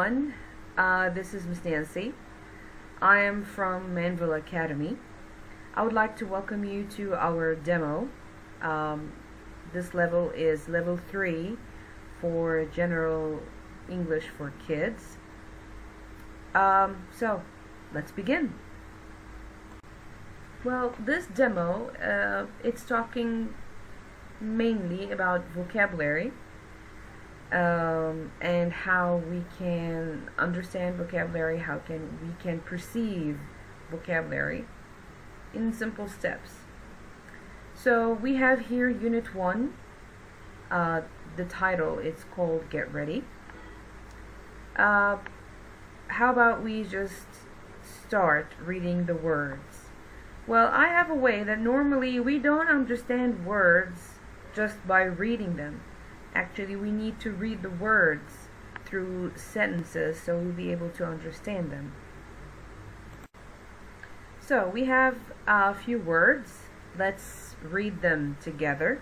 everyone. This is Miss Nancy. I am from Manvel Academy. I would like to welcome you to our demo. This level is level 3 for general English for kids. So let's begin. Well, this demo, it's talking mainly about vocabulary. And how we can understand vocabulary, how we can perceive vocabulary in simple steps. So we have here Unit 1. The title is called Get Ready. How about we just start reading the words? Well, I have a way that normally we don't understand words just by reading them. Actually, we need to read the words through sentences so we'll be able to understand them. So we have a few words. Let's read them together.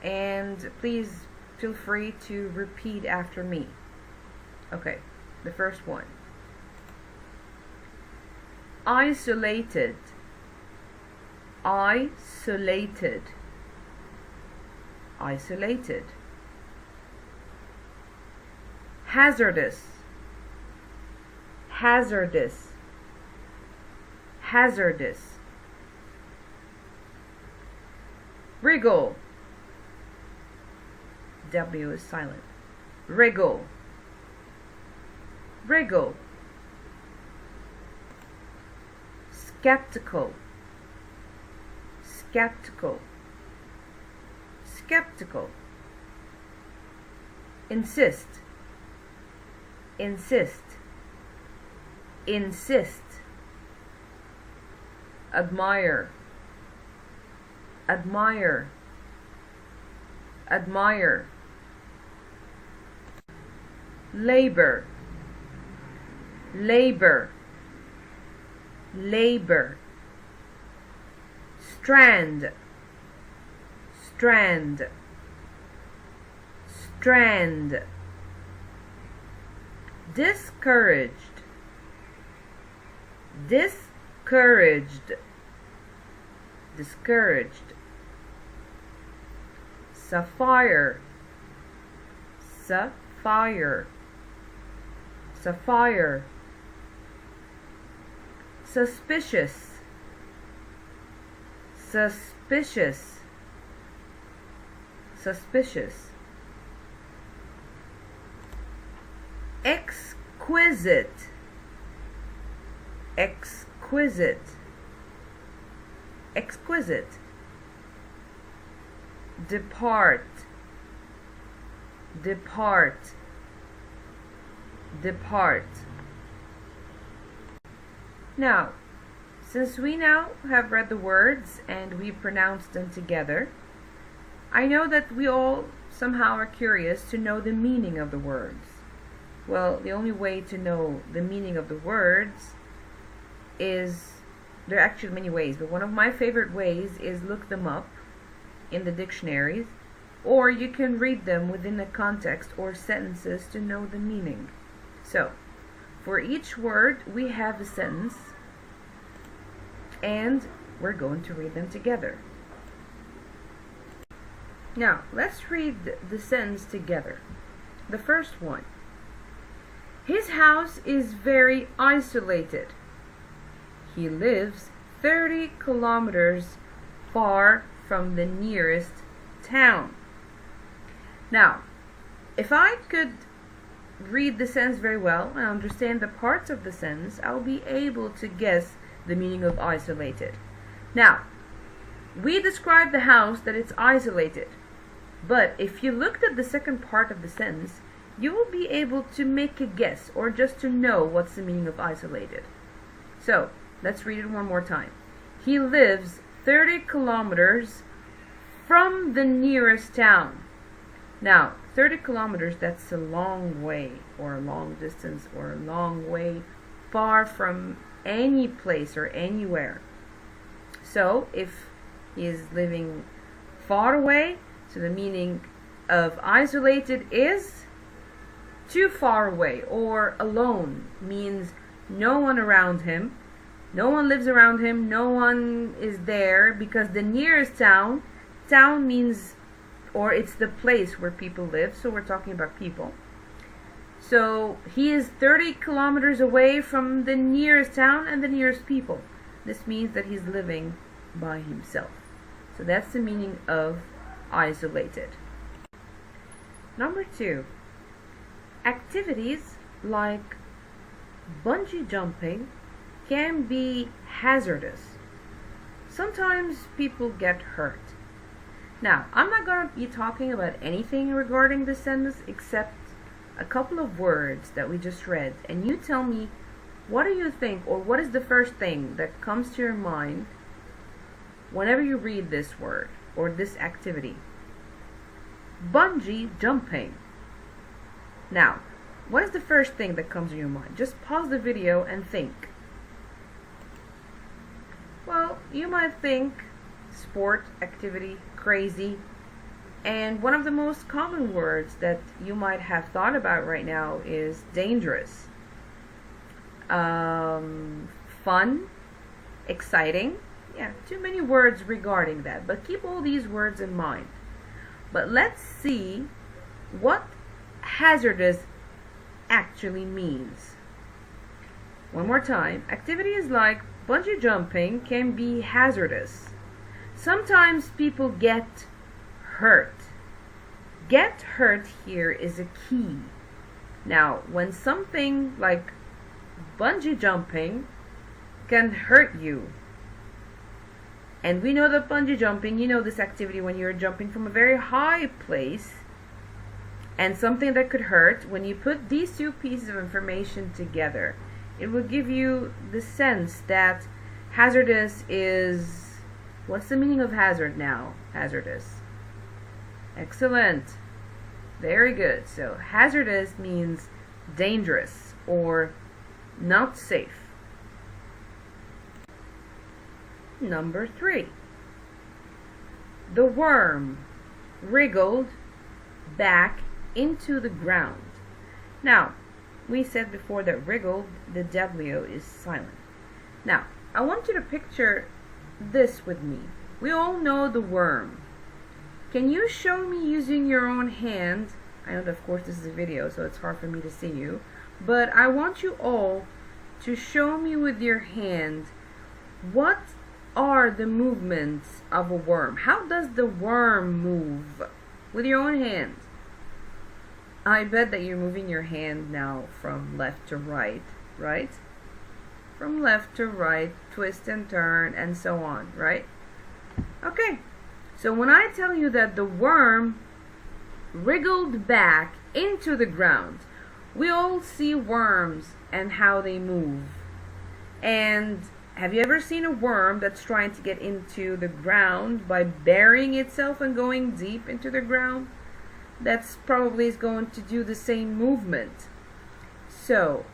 And please feel free to repeat after me. Okay, the first one. Isolated. Isolated. Isolated. Hazardous. Hazardous. Hazardous. Wriggle. W is silent. Wriggle. Wriggle. Skeptical. Skeptical. Skeptical. Insist. Insist. Insist. Admire. Admire. Admire. Labor. Labor. Labor. Strand. Strand. Strand. Discouraged. Discouraged. Discouraged. Sapphire. Sapphire. Sapphire. Suspicious. Suspicious. Suspicious. Exquisite. Exquisite. Exquisite. Depart. Depart. Depart. Now, since we now have read the words and we pronounced them together, I know that we all somehow are curious to know the meaning of the words. Well, the only way to know the meaning of the words is, there are actually many ways, but one of my favorite ways is look them up in the dictionaries, or you can read them within a context or sentences to know the meaning. So, for each word we have a sentence, and we're going to read them together. Now, let's read the sentence together. The first one. His house is very isolated. He lives 30 kilometers far from the nearest town. Now, if I could read the sentence very well and understand the parts of the sentence, I'll be able to guess the meaning of isolated. Now, we described the house that it's isolated. But if you looked at the second part of the sentence, you will be able to make a guess or just to know what's the meaning of isolated. So, let's read it one more time. He lives 30 kilometers from the nearest town. Now, 30 kilometers, that's a long way, or a long distance, or a long way far from any place or anywhere. So, if he is living far away, so the meaning of isolated is too far away, or alone means no one around him, no one lives around him, no one is there, because the nearest town means, or it's the place where people live, so we're talking about people. So he is 30 kilometers away from the nearest town and the nearest people. This means that he's living by himself. So that's the meaning of isolated. Number 2, activities like bungee jumping can be hazardous. Sometimes people get hurt. Now, I'm not going to be talking about anything regarding this sentence except a couple of words that we just read, and you tell me, what do you think, or what is the first thing that comes to your mind whenever you read this word or this activity? Bungee jumping. Now, what is the first thing that comes to your mind? Just pause the video and think. Well, you might think sport, activity, crazy, and one of the most common words that you might have thought about right now is dangerous, fun, exciting. Yeah, too many words regarding that, but keep all these words in mind. But let's see what hazardous actually means. One more time. Activities like bungee jumping can be hazardous. Sometimes people get hurt. Get hurt here is a key. Now, when something like bungee jumping can hurt you, and we know that bungee jumping, you know this activity when you're jumping from a very high place, and something that could hurt, when you put these two pieces of information together, it will give you the sense that hazardous is, what's the meaning of hazard now? Hazardous. Excellent. Very good. So hazardous means dangerous or not safe. Number 3. The worm wriggled back into the ground. Now, we said before that wriggled, the W is silent. Now, I want you to picture this with me. We all know the worm. Can you show me using your own hand? I know that of course this is a video, so it's hard for me to see you, but I want you all to show me with your hand what are the movements of a worm. How does the worm move with your own hand? I bet that you're moving your hand now from left to right, right? From left to right, twist and turn, and so on, right? Okay, so when I tell you that the worm wriggled back into the ground, we all see worms and how they move. And have you ever seen a worm that's trying to get into the ground by burying itself and going deep into the ground? That's probably is going to do the same movement. So,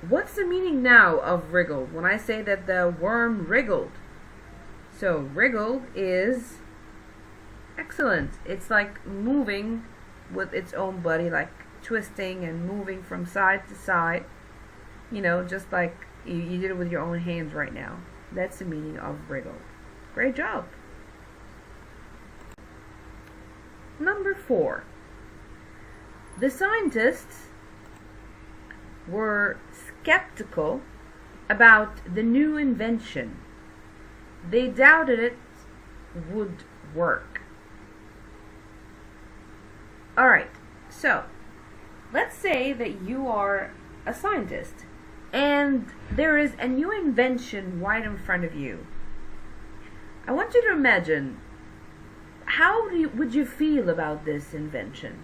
what's the meaning now of wriggled when I say that the worm wriggled? So, wriggled is excellent. It's like moving with its own body, like twisting and moving from side to side. You know, just like you did it with your own hands right now. That's the meaning of wriggled. Great job. Number 4. The scientists were skeptical about the new invention. They doubted it would work. Alright, so let's say that you are a scientist and there is a new invention right in front of you. I want you to imagine, how would you feel about this invention?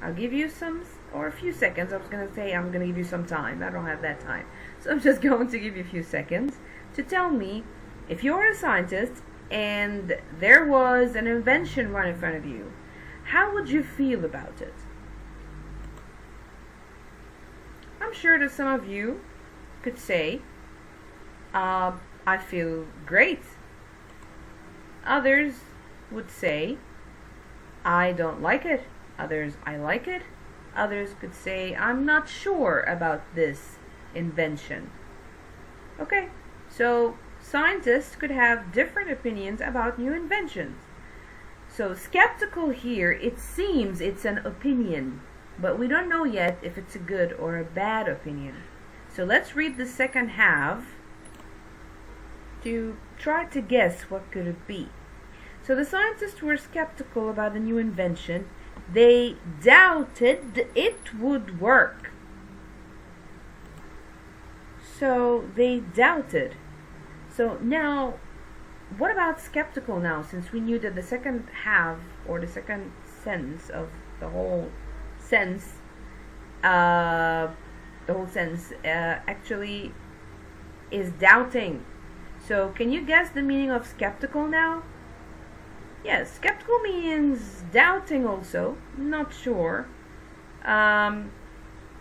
I'll give you a few seconds. I was going to say I'm going to give you some time. I don't have that time. So I'm just going to give you a few seconds to tell me, if you're a scientist and there was an invention right in front of you, how would you feel about it? I'm sure that some of you could say, I feel great. Others would say, I don't like it. Others, I like it. Others could say, I'm not sure about this invention. Okay, so scientists could have different opinions about new inventions. So skeptical here, it seems it's an opinion, but we don't know yet if it's a good or a bad opinion. So let's read the second half to try to guess what could it be. So the scientists were skeptical about the new invention. They doubted it would work. So they doubted. So now, what about skeptical now, since we knew that the second half or the second sense of the whole sense, actually is doubting. So can you guess the meaning of skeptical now? Yes, skeptical means doubting also, not sure.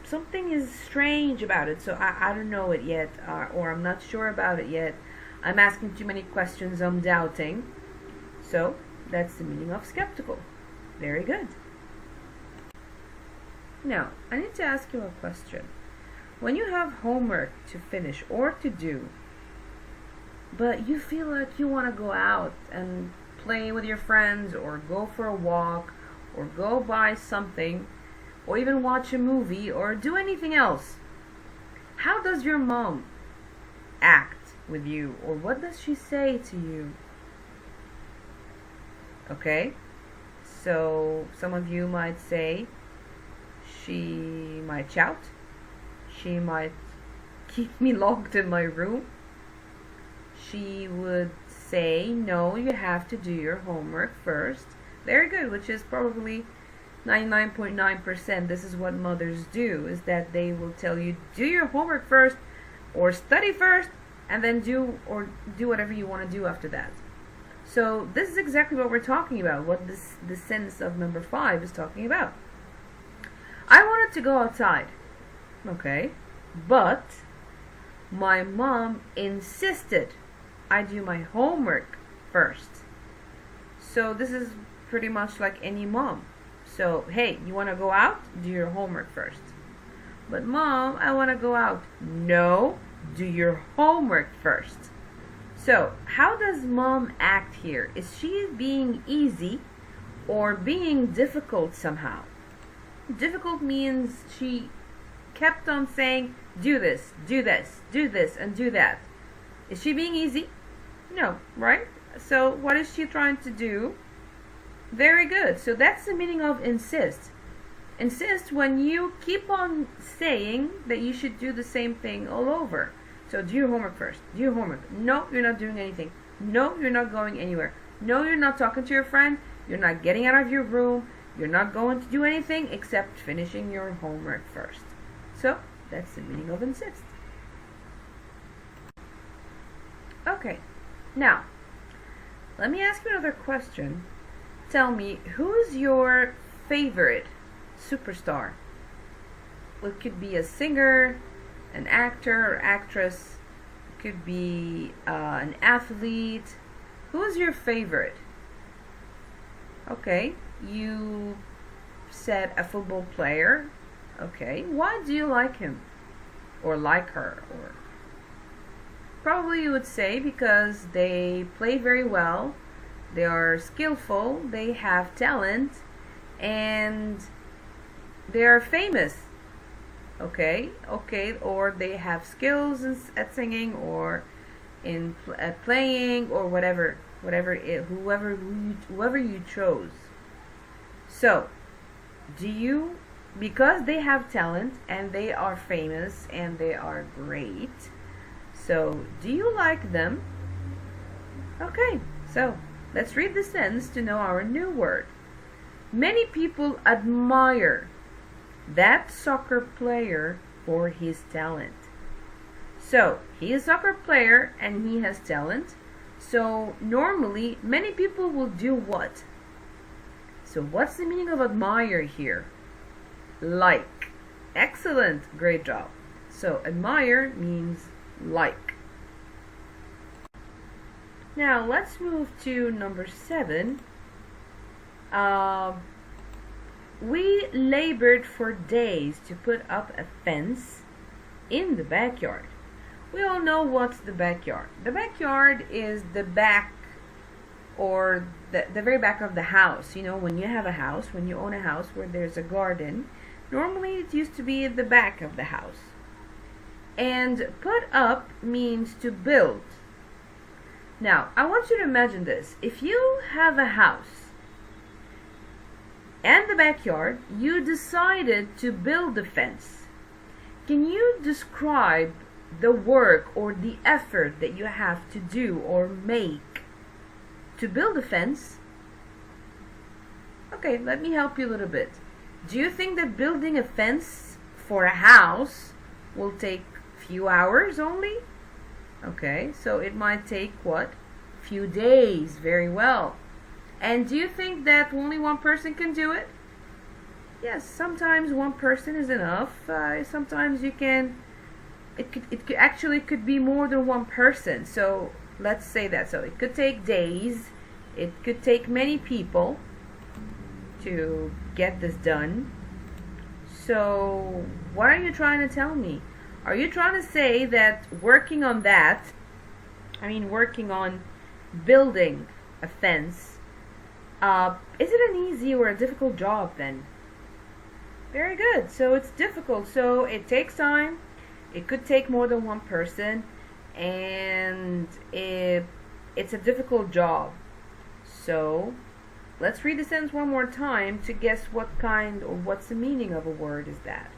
Something is strange about it, so I don't know it yet, or I'm not sure about it yet. I'm asking too many questions, I'm doubting. So that's the meaning of skeptical. Very good. Now, I need to ask you a question. When you have homework to finish or to do, but you feel like you want to go out and play with your friends or go for a walk or go buy something or even watch a movie or do anything else, how does your mom act with you, or what does she say to you? Okay, so some of you might say she might shout, she might keep me locked in my room, she would say, no, you have to do your homework first. Very good, which is probably 99.9%. This is what mothers do, is that they will tell you, do your homework first or study first and then do whatever you want to do after that. So this is exactly what we're talking about, what the sense of number 5 is talking about. I wanted to go outside, okay, but my mom insisted I do my homework first. So this is pretty much like any mom. So, hey, you want to go out? Do your homework first. But mom, I want to go out. No, do your homework first. So, how does mom act here? Is she being easy or being difficult somehow? Difficult means she kept on saying, do this, do this, do this, and do that. Is she being easy? No, right? So what is she trying to do? Very good. So that's the meaning of insist. Insist when you keep on saying that you should do the same thing all over. So do your homework first. Do your homework. No, you're not doing anything. No, you're not going anywhere. No, you're not talking to your friend. You're not getting out of your room. You're not going to do anything except finishing your homework first. So that's the meaning of insist. Okay. Now, let me ask you another question. Tell me, who's your favorite superstar? It could be a singer, an actor or actress. It could be an athlete. Who's your favorite? Okay, you said a football player. Okay, why do you like him? Or like her? Or probably you would say because they play very well, they are skillful, they have talent, and they are famous. Okay, or they have skills at singing or at playing or whoever you chose. So, because they have talent and they are famous and they are great, so do you like them? Okay, so let's read the sentence to know our new word. Many people admire that soccer player for his talent. So, he is a soccer player and he has talent. So, normally, many people will do what? So, what's the meaning of admire here? Like. Excellent. Great job. So, admire means like. Now, let's move to number 7. We labored for days to put up a fence in the backyard. We all know what's the backyard. The backyard is the back, or the very back of the house. You know, when you have a house, when you own a house where there's a garden, normally it used to be at the back of the house. And put up means to build. Now, I want you to imagine this. If you have a house and the backyard, you decided to build a fence. Can you describe the work or the effort that you have to do or make to build a fence? Okay, let me help you a little bit. Do you think that building a fence for a house will take few hours only? Okay, so it might take what? Few days. Very well. And do you think that only one person can do it? Yes, sometimes one person is enough. Sometimes you can. It could be more than one person. So let's say that. So it could take days. It could take many people to get this done. So what are you trying to tell me? Are you trying to say that working on building a fence, is it an easy or a difficult job then? Very good. So it's difficult. So it takes time. It could take more than one person, and it's a difficult job. So let's read the sentence one more time to guess what kind or what's the meaning of a word is that.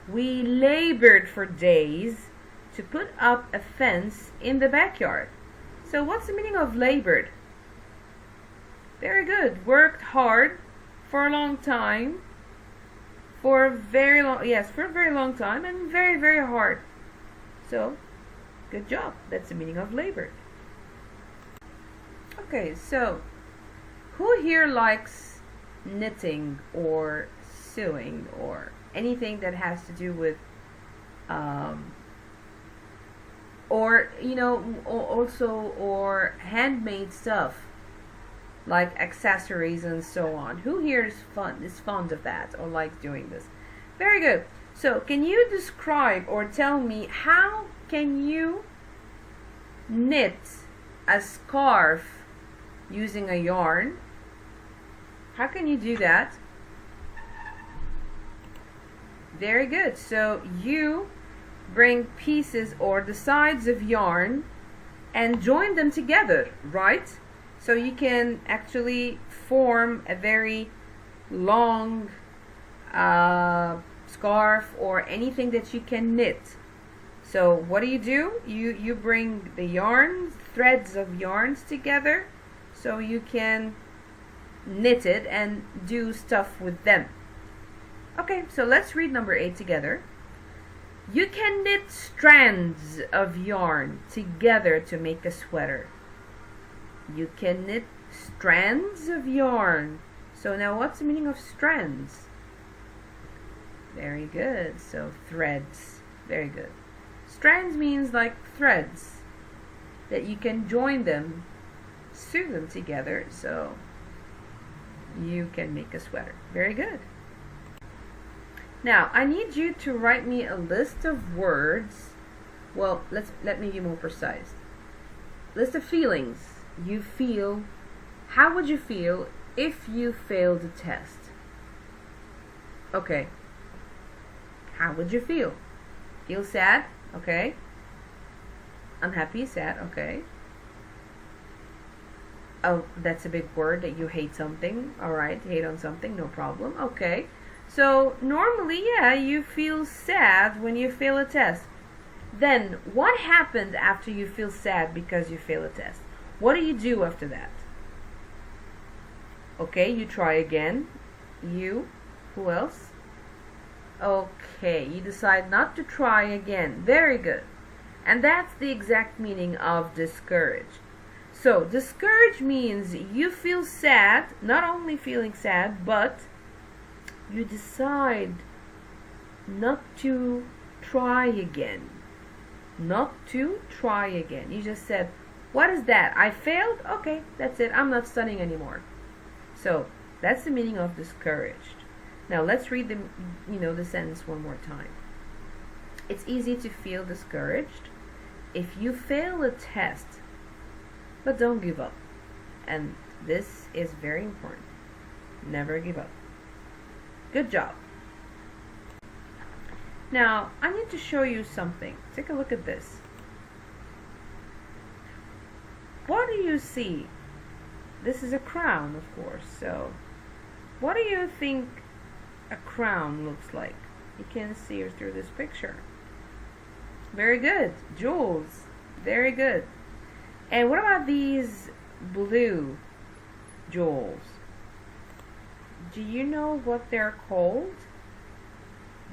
We labored for days to put up a fence in the backyard. So what's the meaning of labored? Very good. Worked hard for a long time. For a very long time, and very, very hard. So, good job. That's the meaning of labored. Okay, so who here likes knitting or sewing or anything that has to do with or handmade stuff like accessories and so on? Who here is fond of that or likes doing this? Very good. So can you describe or tell me how can you knit a scarf using a yarn? How can you do that? Very good. So you bring pieces or the sides of yarn and join them together, right? So you can actually form a very long scarf or anything that you can knit. So what do? You bring the threads of yarns together so you can knit it and do stuff with them. Okay, so let's read number 8 together. You can knit strands of yarn together to make a sweater. You can knit strands of yarn. So now what's the meaning of strands? Very good. So threads. Very good. Strands means like threads that you can join them, sew them together, so you can make a sweater. Very good. Now I need you to write me a list of words. Well, let me be more precise. List of feelings you feel. How would you feel if you failed a test? Okay. How would you feel? Feel sad? Okay. Unhappy, sad, okay. Oh, that's a big word that you hate something. Alright, hate on something, no problem. Okay. So normally, yeah, you feel sad when you fail a test. Then what happened after you feel sad because you fail a test? What do you do after that? Okay, you try again. You, who else? Okay, you decide not to try again. Very good. And that's the exact meaning of discouraged. So discouraged means you feel sad, not only feeling sad, but you decide not to try again. Not to try again. You just said, what is that? I failed? Okay, that's it. I'm not studying anymore. So that's the meaning of discouraged. Now let's read the sentence one more time. It's easy to feel discouraged if you fail a test, but don't give up. And this is very important. Never give up. Good job. Now, I need to show you something. Take a look at this. What do you see? This is a crown, of course. So, what do you think a crown looks like? You can see it through this picture. Very good. Jewels. Very good. And what about these blue jewels? Do you know what they're called?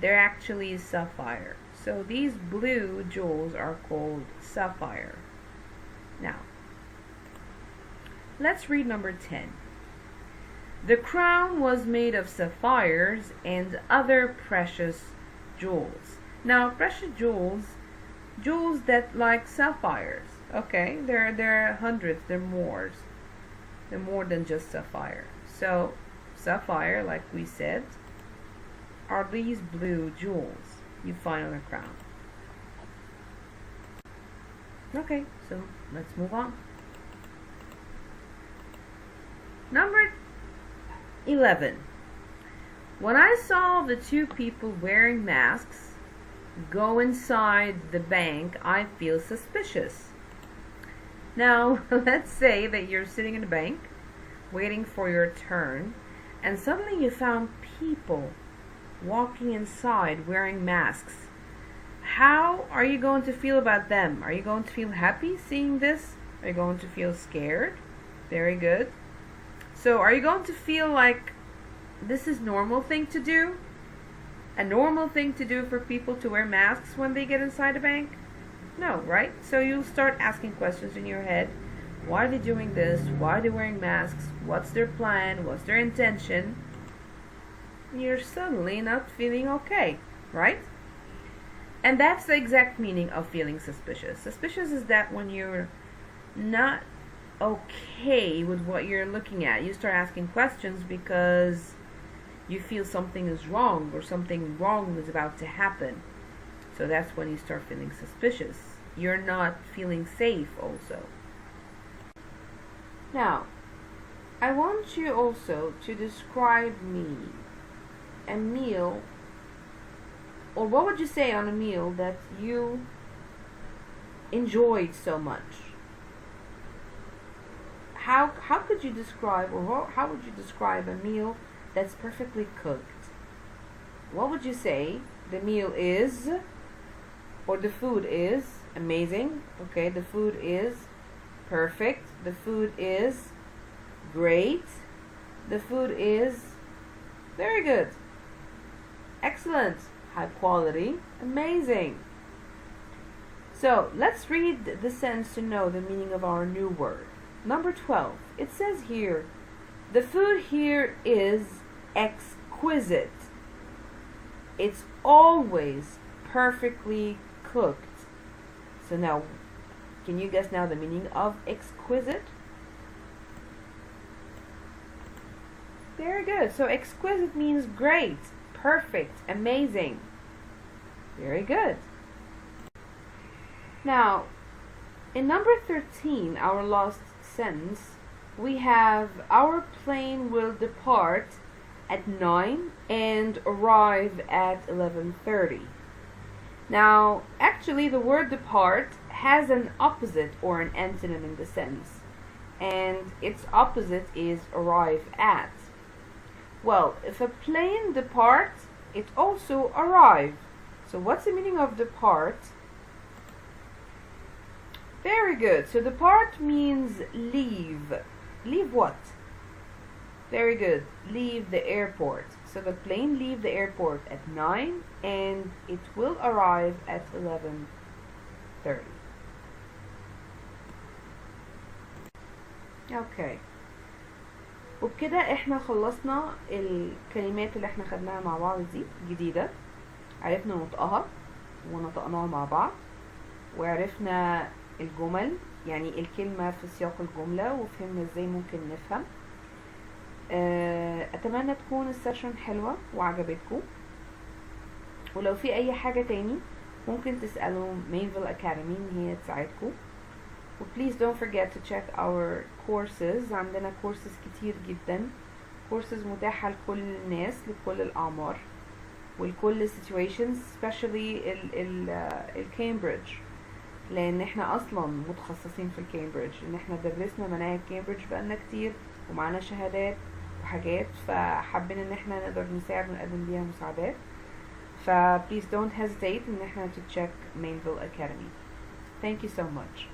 They're actually sapphire. So these blue jewels are called sapphire. Now, let's read number 10. The crown was made of sapphires and other precious jewels. Now, precious jewels that like sapphires. Okay, there are hundreds, there are more. They're more than just sapphire. So, sapphire, like we said, are these blue jewels you find on a crown. Okay, so let's move on. Number 11. When I saw the two people wearing masks go inside the bank, I feel suspicious. Now, let's say that you're sitting in a bank waiting for your turn, and suddenly you found people walking inside wearing masks. How are you going to feel about them? Are you going to feel happy seeing this? Are you going to feel scared? Very good. So are you going to feel like this is normal thing to do? A normal thing to do for people to wear masks when they get inside a bank? No, right? So you'll start asking questions in your head. Why are they doing this? Why are they wearing masks? What's their plan? What's their intention? You're suddenly not feeling okay, right? And that's the exact meaning of feeling suspicious. Suspicious is that when you're not okay with what you're looking at, you start asking questions because you feel something is wrong or something wrong is about to happen. So that's when you start feeling suspicious. You're not feeling safe also. Now, I want you also to describe me a meal, or what would you say on a meal that you enjoyed so much? How could you describe, or how would you describe a meal that's perfectly cooked? What would you say the meal is, or the food is amazing? Okay, the food is perfect. The food is great. The food is very good. Excellent. High quality. Amazing. So let's read the sentence to know the meaning of our new word. Number 12. It says here, the food here is exquisite. It's always perfectly cooked. So now, can you guess now the meaning of exquisite? Very good. So exquisite means great, perfect, amazing. Very good. Now, in number 13, our last sentence, we have our plane will depart at 9 and arrive at 11:30. Now, actually the word depart has an opposite or an antonym in the sentence, and its opposite is arrive at. Well, if a plane departs, it also arrive. So what's the meaning of depart? Very good. So depart means leave. Leave what? Very good. Leave the airport. So the plane leave the airport at 9 and it will arrive at 11:30. Okay. وبكده احنا خلصنا الكلمات اللي احنا خدناها مع بعض دي جديدة. عرفنا نطقها ونطقناها مع بعض، وعرفنا الجمل، يعني الكلمة في سياق الجملة، وفهمنا ازاي ممكن نفهم. اتمنى تكون السيشن حلوة وعجبتكم، ولو في اي حاجة تاني ممكن تسألوا Manvel Academy ان هي تساعدكم. و please don't forget to check our courses. عندنا courses كتير جدا، courses متاحة لكل الناس، لكل الأعمار ولكل situations، especially ال Cambridge، لأن احنا أصلا متخصصين في الكامبريدج، لأن احنا درسنا مناهج كامبريدج بقالنا كتير ومعانا شهادات وحاجات، فحابين ان احنا نقدر نساعد ونقدم بيها مساعدات. ف please don't hesitate ان احنا to check Manvel Academy. Thank you so much.